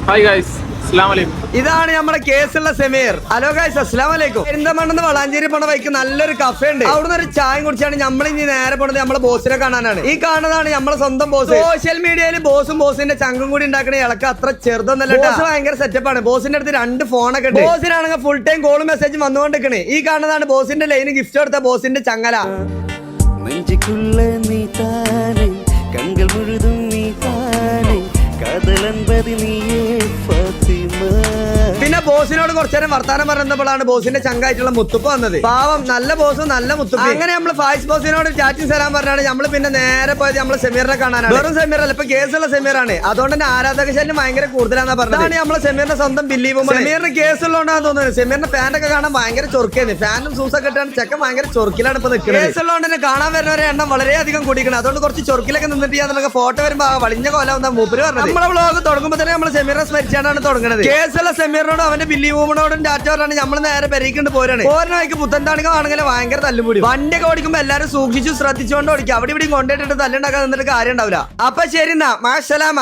Hi guys, അസ്സലാമു അലൈക്കും. ഇതാണ് നമ്മുടെ കേസുള്ള സെമീർ. ഹലോ ഗൈസ്, അസ്സലാമു അലൈക്കും. പെരിന്തൽമണ്ണെന്ന് വളാഞ്ചേരി പോണ വഴിക്ക് നല്ലൊരു കഫേ ഉണ്ട്. അവിടുന്ന് ഒരു ചായ കുടിച്ചാണ് നമ്മൾ ഇനി നേരെ പോണത് നമ്മളെ ബോസിനെ കാണാനാണ്. ഈ കാണുന്നതാണ് നമ്മളെ സ്വന്തം ബോസ്. സോഷ്യൽ മീഡിയയിൽ ബോസും ബോസിന്റെ ചങ്കും കൂടി ഉണ്ടാക്കണ ഇളക്ക അത്ര ചെറുതൊന്നല്ല. ബോസ് ഭയങ്കര സെറ്റപ്പാണ്. ബോസിന്റെ അടുത്ത് 2 ഫോണൊക്കെ ഉണ്ട്. ബോസിനാണെങ്കിൽ ഫുൾ ടൈം കോളും മെസ്സേജും വന്നുകൊണ്ടിരിക്കണേ. ഈ കാണുന്നതാണ് ബോസിന്റെ ലൈന് ഗിഫ്റ്റ് കൊടുത്ത ബോസിന്റെ ചങ്ങല. നെഞ്ചുക്കുള്ള നീ താനെ കண்கள் മുഴുതും നീ താനെ കാതലൻപതി നീയേ ഫാത്തിമ. പിന്നെ ബോസിനോട് കുറച്ചേരം വർത്താനം പറഞ്ഞപ്പോഴാണ് ബോസിന്റെ ചങ്കായിട്ടുള്ള മുത്തുപ്പ വന്നത്. പാവം, നല്ല ബോസും നല്ല മുത്തുപ്പ. അങ്ങനെ നമ്മള് ഫായിസ് ബോസിനോട് ചാറ്റിംഗ് തരാൻ പറഞ്ഞാണ് നമ്മള് പിന്നെ നേരെ പോയത് നമ്മള് സെമീറിനെ കാണാനാണ്. വെറും സെമീർ അല്ല, ഇപ്പൊ കേസുള്ള സെമീറാണ്. അതുകൊണ്ട് തന്നെ ആരാധക ശല്യം ഭയങ്കര കൂടുതലാണെന്നാ പറഞ്ഞത്. അതാണ് നമ്മളെ സെമീറിന്റെ സ്വന്തം ബില്ലി വുമൺ. സെമീറിന് കേസുള്ളതുകൊണ്ടാണ് തോന്നുന്നത്. സെമീറിന്റെ ഫാനൊക്കെ കാണാൻ ഭയങ്കര ചൊറുക്കാണ്. ഫാനും സൂസൊക്കെ ഇട്ടാണ് ചെക്കൻ ഭയങ്കര ചൊറുക്കിലാണ് ഇപ്പൊ നിൽക്കുന്നത്. കേസുള്ളതുകൊണ്ട് തന്നെ കാണാൻ വരുന്നവരെ എണ്ണം വളരെയധികം കൂടിക്കണം. അതുകൊണ്ട് കുറച്ച് ചൊറുക്കിലൊക്കെ നിന്നിട്ട് ചെയ്യാന്നുള്ള ഫോട്ടോ വരുമ്പോ വലിഞ്ഞ കൊല മൂപ്പര് പറഞ്ഞത്. നമ്മളെ വ്ളോഗ് തുടങ്ങുമ്പോൾ തന്നെ നമ്മള് സെമീറിനെ സ്മരിച്ചാണ് തുടങ്ങുന്നത്. കേസുള്ള സെമീറിനോടും അവന്റെ ബില്ലി വുമണോടും ടാറ്റ പറഞ്ഞാണ് നമ്മൾ നേരെ പെരയിക്കൊണ്ട് പോരാണ്. പോരാണെങ്കിൽ പുത്തൻതാണിക ആണെങ്കിൽ ഭയങ്കര തല്ലുകൂടി. വണ്ടിയൊക്കെ ഓടിക്കുമ്പോ എല്ലാരും സൂക്ഷിച്ചു ശ്രദ്ധിച്ചുകൊണ്ട് ഓടിക്കുക. അവിടെ ഇവിടെ കൊണ്ടിട്ടിട്ട് തല്ലുണ്ടാക്കാൻ നിന്നിട്ട് കാര്യം ഉണ്ടാവില്ല. അപ്പൊ ശരി, എന്നാ മാസലാമ.